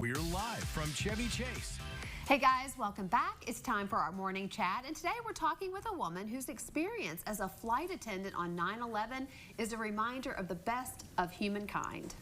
We're live from Chevy Chase. Hey guys, welcome back. It's time for our morning chat, and today we're talking with a woman whose experience as a flight attendant on 9/11 is a reminder of the best of humankind.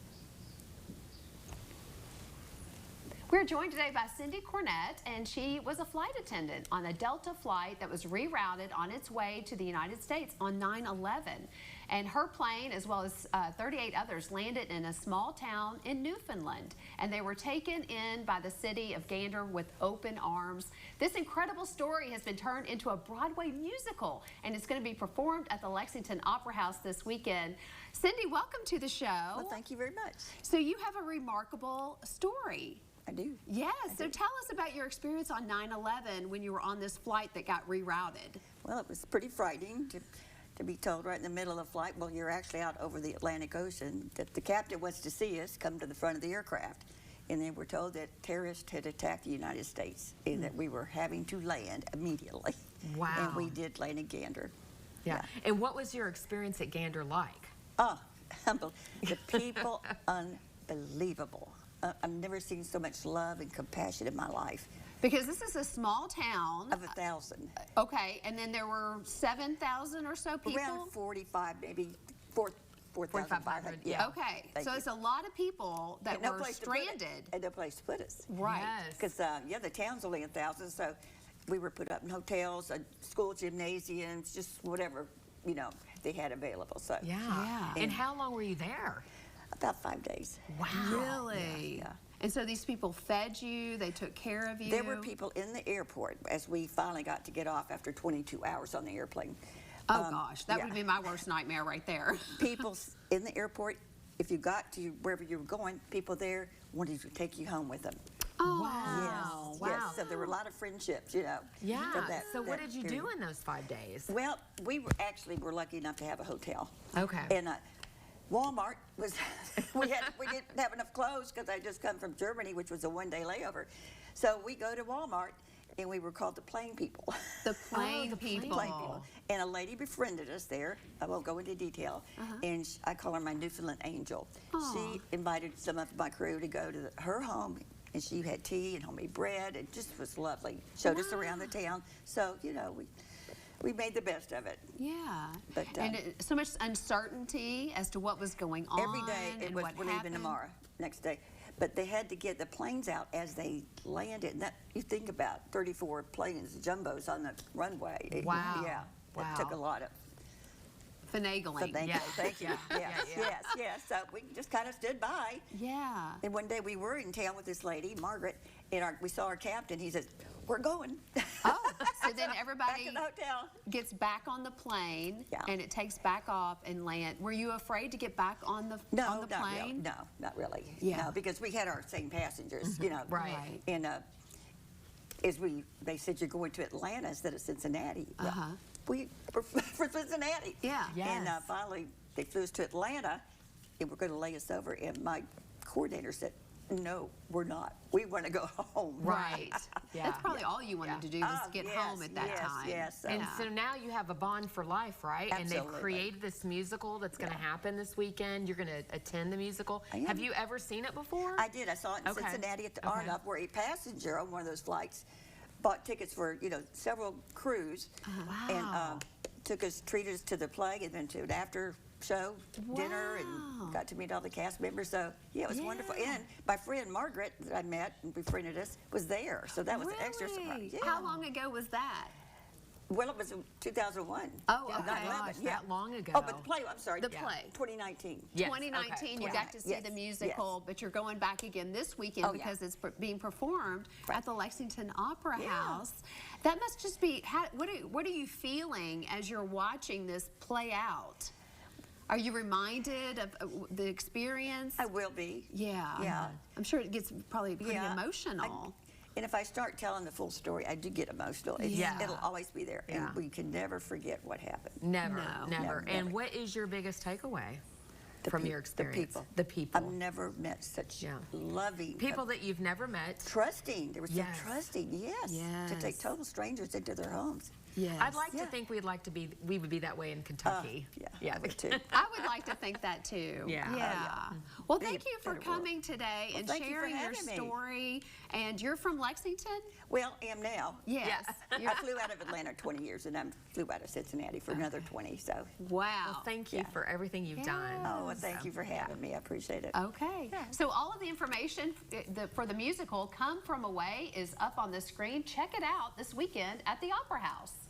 We're joined today by Cindee Cornette, and she was a flight attendant on a Delta flight that was rerouted on its way to the United States on 9/11. And her plane, as well as 38 others, landed in a small town in Newfoundland, and they were taken in by the city of Gander with open arms. This incredible story has been turned into a Broadway musical, and it's going to be performed at the Lexington Opera House this weekend. Cindee, welcome to the show. Well, thank you very much. So you have a remarkable story. I do. Yes, so tell us about your experience on 9/11 when you were on this flight that got rerouted. Well, it was pretty frightening to be told right in the middle of the flight, well, you're actually out over the Atlantic Ocean, that the captain wants to see us come to the front of the aircraft. And then we're told that terrorists had attacked the United States and that we were having to land immediately. Wow. And we did land in Gander. Yeah. And what was your experience at Gander like? Oh, the people, unbelievable. I've never seen so much love and compassion in my life. Because this is a small town. Of 1,000. Okay, and then there were 7,000 or so people? Around 45, maybe 4,500. Yeah. Okay, Thank so you. it's a lot of people that And no were place to put it. stranded. And no place to put us. Right. Yes. Because, yeah, the town's only 1,000, so we were put up in hotels, school gymnasiums, just whatever, you know, they had available. So Yeah. And how long were you there? about 5 days. Wow. Really? Yeah. And so these people fed you, they took care of you? There were people in the airport as we finally got to get off after 22 hours on the airplane. Oh gosh, that yeah. would be my worst nightmare right there. People in the airport, if you got to wherever you were going, people there wanted to take you home with them. Oh, Wow. Yes, Wow. yes. So there were a lot of friendships, you know. Yeah. from that- So what that did you period. do in those 5 days? Well, we were lucky enough to have a hotel. Okay. And Walmart was, we didn't have enough clothes because I just come from Germany, which was a one-day layover. So we go to Walmart, and we were called the Plain People. the plain the plain people. Plain People. And a lady befriended us there. I won't go into detail. And I call her my Newfoundland angel. Aw. She invited some of my crew to go to her home, and she had tea and homemade bread, and just was lovely. Showed us around the town. So, you know, we made the best of it. Yeah. But, and so much uncertainty as to what was going on. Every day it and was, what we're leaving happened. tomorrow, next day. But they had to get the planes out as they landed. And that, you think about 34 planes, jumbos on the runway. Wow. Yeah, that Wow. took a lot of Finagling. thank Yeah. you, thank you. Yeah. Yes. So we just kind of stood by. Yeah. And one day we were in town with this lady, Margaret, and we saw our captain. He says, "We're going." Oh, so then back everybody to the hotel. gets back on the plane, Yeah. and it takes back off and land. Were you afraid to get back on the plane? No, not really. Yeah. No, because we had our same passengers, you know. Right. And they said you're going to Atlanta instead of Cincinnati. Well, we were for Cincinnati. Yeah. Yes. And finally, they flew us to Atlanta, and we're going to lay us over. And my coordinator said, "No, we're not. We want to go home." Right. Yeah. That's probably all you wanted to do was get yes, home at that time. Yes. And so now you have a bond for life, right? And Absolutely. they've created this musical that's going to happen this weekend. You're going to attend the musical. I am. Have you ever seen it before? I did. I saw it in Okay. Cincinnati at the Okay. RDOF, where a passenger on one of those flights bought tickets for, you know, several crews. Wow. And treated us to the play and then to an after show dinner, Wow. and got to meet all the cast members. So yeah, it was wonderful. And my friend Margaret that I met and befriended us was there, so that was an extra Really? surprise. Yeah. How long ago was that? Well, it was in 2001. Oh, Oh, okay. 9/11, gosh, yeah. that long ago. Oh, but the play, I'm sorry. The yeah, play. 2019. Yes, 2019, okay. you got to see Yes, the musical, but you're going back again this weekend Oh, yeah. because it's being performed at the Lexington Opera Yeah. House. That must just be, what are you feeling as you're watching this play out? Are you reminded of the experience? I will be. Yeah. Yeah. I'm sure it gets probably pretty Yeah. emotional. And if I start telling the full story, I do get emotional. Yeah. It'll always be there. Yeah. And we can never forget what happened. Never, No. never. Never, And never. what is your biggest takeaway The from peop- your experience? The people. The people. I've never met such Yeah. loving People that you've never met. trusting. There was Yes. some trusting, yes. To Yes. take total strangers into their homes. Yeah. I'd like to think we would be that way in Kentucky. Yeah, me too. I would like to think that too. Yeah. Well, thank you for coming today and thank you for sharing your having me. story. And you're from Lexington? Well, I am now. Yes. I flew out of Atlanta 20 years, and I flew out of Cincinnati for another 20. So. Wow. Well, thank you for everything you've done. Oh, well, thank you for having me. I appreciate it. Okay. So all of the information for the musical Come From Away is up on the screen. Check it out this weekend at the Opera House.